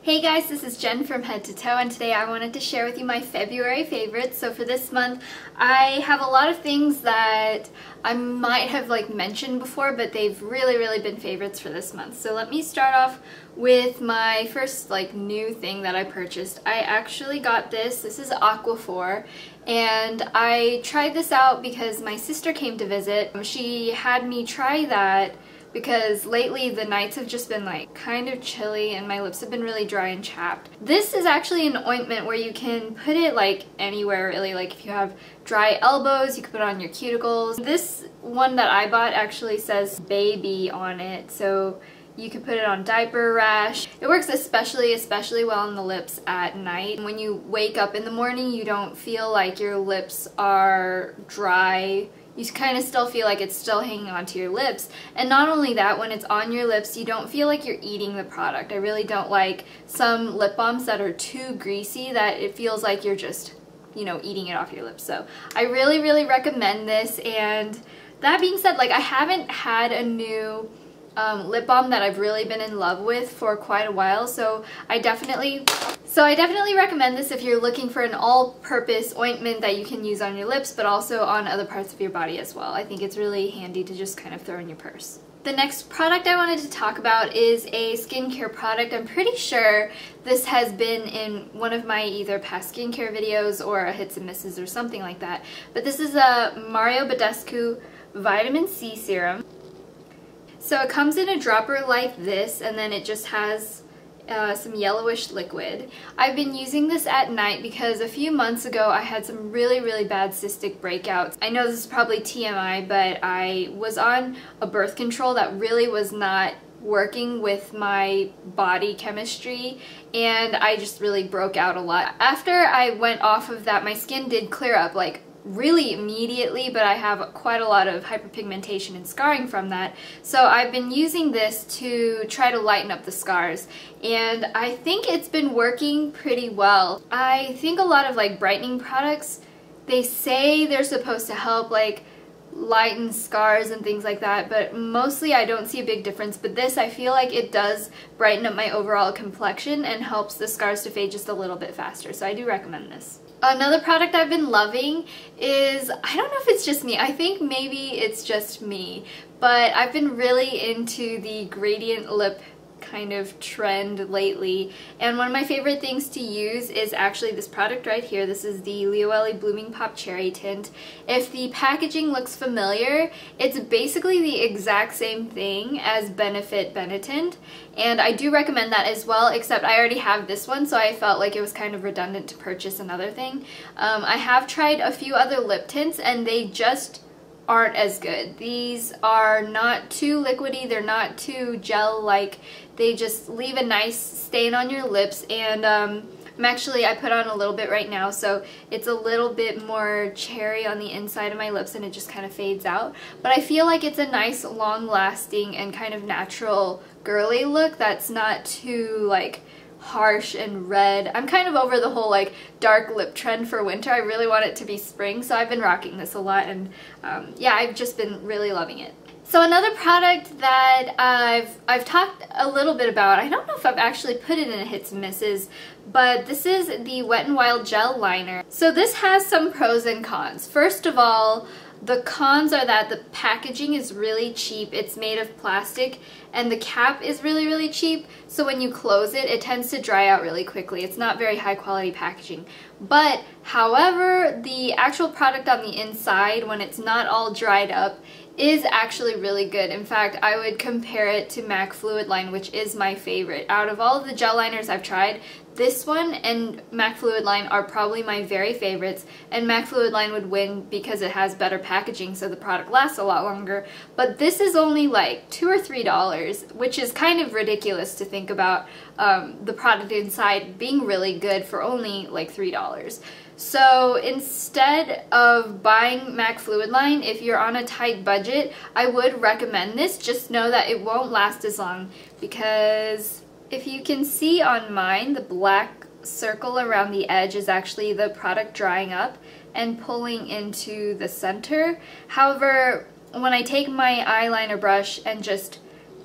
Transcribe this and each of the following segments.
Hey guys, this is Jen from Head to Toe, and today I wanted to share with you my February favorites. So for this month, I have a lot of things that I might have mentioned before, but they've really been favorites for this month. So let me start off with my first new thing that I purchased. I actually got this. This is Aquaphor, and I tried this out because my sister came to visit. She had me try that because lately the nights have just been kind of chilly and my lips have been really dry and chapped. This is actually an ointment where you can put it anywhere really. If you have dry elbows, you can put it on your cuticles. This one that I bought actually says baby on it, so you can put it on diaper rash. It works especially well on the lips at night. When you wake up in the morning, you don't feel like your lips are dry. You kind of still feel like it's still hanging onto your lips. And not only that, when it's on your lips, you don't feel like you're eating the product. I really don't like some lip balms that are too greasy that it feels like you're just, eating it off your lips. So I really recommend this. And that being said, I haven't had a new lip balm that I've really been in love with for quite a while, so I definitely recommend this if you're looking for an all-purpose ointment that you can use on your lips but also on other parts of your body as well. I think it's really handy to just kind of throw in your purse. The next product I wanted to talk about is a skincare product. I'm pretty sure this has been in one of my either past skincare videos or a hits and misses or something like that, but this is a Badescu Vitamin C Serum. So it comes in a dropper like this, and then it just has some yellowish liquid. I've been using this at night because a few months ago I had some really bad cystic breakouts. I know this is probably TMI, but I was on a birth control that really was not working with my body chemistry, and I just really broke out a lot. After I went off of that, my skin did clear up really immediately, but I have quite a lot of hyperpigmentation and scarring from that. So I've been using this to try to lighten up the scars, and I think it's been working pretty well. I think a lot of brightening products, they say they're supposed to help lighten scars and things like that, but mostly I don't see a big difference. But this, I feel like it does brighten up my overall complexion and helps the scars to fade just a little bit faster, so I do recommend this. Another product I've been loving is, I don't know if it's just me, I think maybe it's just me, but I've been really into the gradient lip kind of trend lately, and one of my favorite things to use is actually this product right here. This is the Lioele Blooming Pop Cherry Tint. If the packaging looks familiar, it's basically the exact same thing as Benefit Benetint, and I do recommend that as well, except I already have this one, so I felt like it was kind of redundant to purchase another thing. I have tried a few other lip tints and they just aren't as good. These are not too liquidy, they're not too gel-like, they just leave a nice stain on your lips, and I put on a little bit right now, so it's a little bit more cherry on the inside of my lips and it just kind of fades out. But I feel like it's a nice long-lasting and kind of natural girly look that's not too harsh and red. I'm kind of over the whole dark lip trend for winter. I really want it to be spring, so I've been rocking this a lot, and yeah, I've just been really loving it. So another product that I've talked a little bit about, I don't know if I've actually put it in a hits and misses, but this is the Wet n Wild Gel Liner. So this has some pros and cons. First of all, the cons are that the packaging is really cheap. It's made of plastic and the cap is really cheap, so when you close it, it tends to dry out really quickly. It's not very high quality packaging. But however, the actual product on the inside, when it's not all dried up, is actually really good. In fact, I would compare it to MAC Fluid Line, which is my favorite. Out of all of the gel liners I've tried, this one and MAC Fluid Line are probably my very favorites, and MAC Fluid Line would win because it has better packaging, so the product lasts a lot longer. But this is only $2 or $3, which is kind of ridiculous to think about the product inside being really good for only $3. So instead of buying MAC Fluid Line, if you're on a tight budget, I would recommend this. Just know that it won't last as long, because if you can see on mine, the black circle around the edge is actually the product drying up and pulling into the center. However, when I take my eyeliner brush and just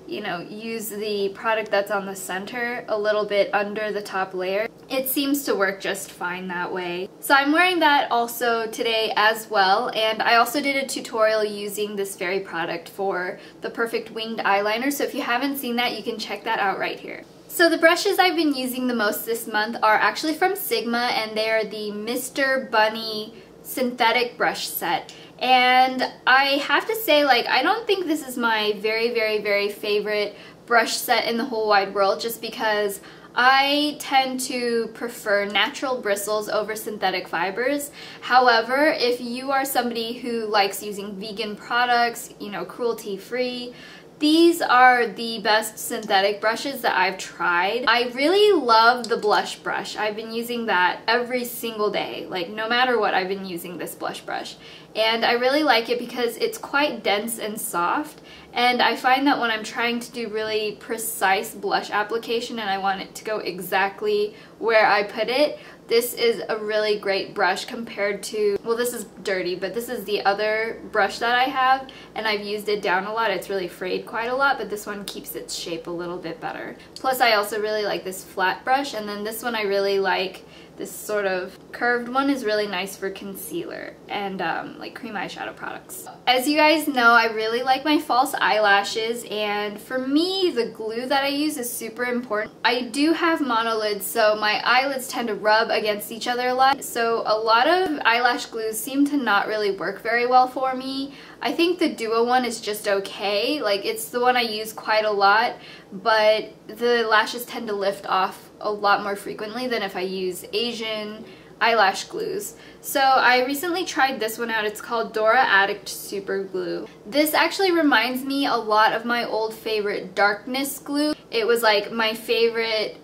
you know, use the product that's on the center a little bit under the top layer. It seems to work just fine that way. So I'm wearing that also today as well, and I also did a tutorial using this very product for the perfect winged eyeliner, so if you haven't seen that, you can check that out right here. So the brushes I've been using the most this month are actually from Sigma, and they are the Mr. Bunny synthetic brush set. And I have to say, like, I don't think this is my very favorite brush set in the whole wide world, just because I tend to prefer natural bristles over synthetic fibers. However, if you are somebody who likes using vegan products, you know, cruelty-free, these are the best synthetic brushes that I've tried. I really love the blush brush. I've been using that every single day. Like, no matter what, I've been using this blush brush. And I really like it because it's quite dense and soft. And I find that when I'm trying to do really precise blush application and I want it to go exactly where I put it, this is a really great brush compared to, well, this is dirty, but this is the other brush that I have, and I've used it down a lot. It's really frayed quite a lot, but this one keeps its shape a little bit better. Plus, I also really like this flat brush, and then this one I really like. This sort of curved one is really nice for concealer and like cream eyeshadow products. As you guys know, I really like my false eyelashes, and for me, the glue that I use is super important. I do have monolids, so my eyelids tend to rub against each other a lot, so a lot of eyelash glues seem to not really work very well for me. I think the Duo one is just okay. Like, it's the one I use quite a lot, but the lashes tend to lift off a lot more frequently than if I use Asian eyelash glues. So I recently tried this one out. It's called Dora Addict Super Glue. This actually reminds me a lot of my old favorite darkness glue. It was like my favorite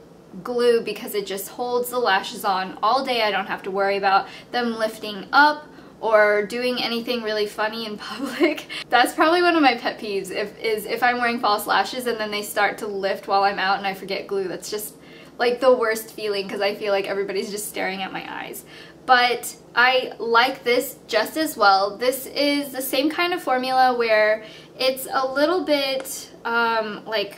glue because it just holds the lashes on all day. I don't have to worry about them lifting up or doing anything really funny in public. That's probably one of my pet peeves, if I'm wearing false lashes and then they start to lift while I'm out and I forget glue. That's just like the worst feeling because I feel like everybody's just staring at my eyes. But I like this just as well. This is the same kind of formula where it's a little bit like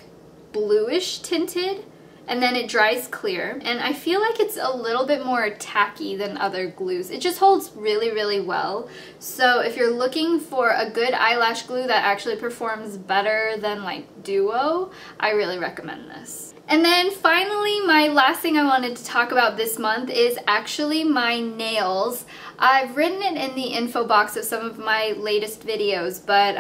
bluish tinted, and then it dries clear, and I feel like it's a little bit more tacky than other glues. It just holds really well. So if you're looking for a good eyelash glue that actually performs better than like Duo, I really recommend this. And then finally, my last thing I wanted to talk about this month is actually my nails. I've written it in the info box of some of my latest videos, but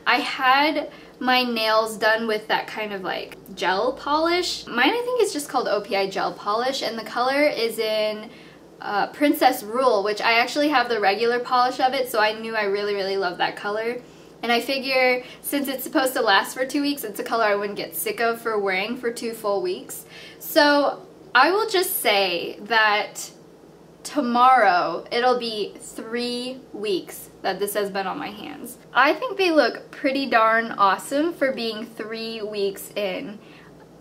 I had my nails done with that kind of like gel polish. Mine, I think, is just called OPI gel polish, and the color is in Princess Rule, which I actually have the regular polish of it, so I knew I really love that color. And I figure since it's supposed to last for 2 weeks, it's a color I wouldn't get sick of for wearing for 2 full weeks. So I will just say that tomorrow it'll be 3 weeks that this has been on my hands. I think they look pretty darn awesome for being 3 weeks in.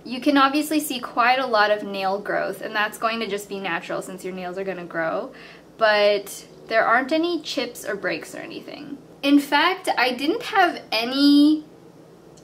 You can obviously see quite a lot of nail growth, and that's going to just be natural since your nails are going to grow, but there aren't any chips or breaks or anything. In fact, I didn't have any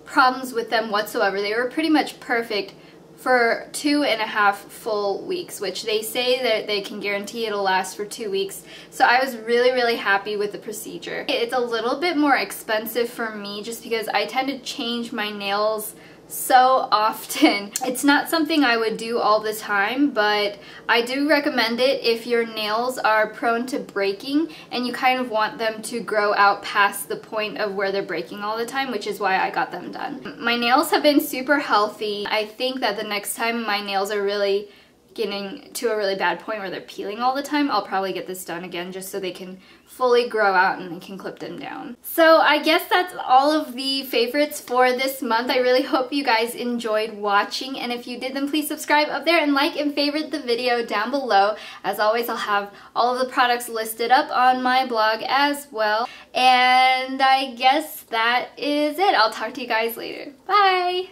problems with them whatsoever. They were pretty much perfect for 2.5 full weeks, which they say that they can guarantee it'll last for 2 weeks. So I was really happy with the procedure. It's a little bit more expensive for me just because I tend to change my nails so often. It's not something I would do all the time, but I do recommend it if your nails are prone to breaking and you kind of want them to grow out past the point of where they're breaking all the time, which is why I got them done. My nails have been super healthy. I think that the next time my nails are really getting to a really bad point where they're peeling all the time, I'll probably get this done again just so they can fully grow out and I can clip them down. So I guess that's all of the favorites for this month. I really hope you guys enjoyed watching, and if you did, then please subscribe up there and like and favorite the video down below. As always, I'll have all of the products listed up on my blog as well. And I guess that is it. I'll talk to you guys later. Bye!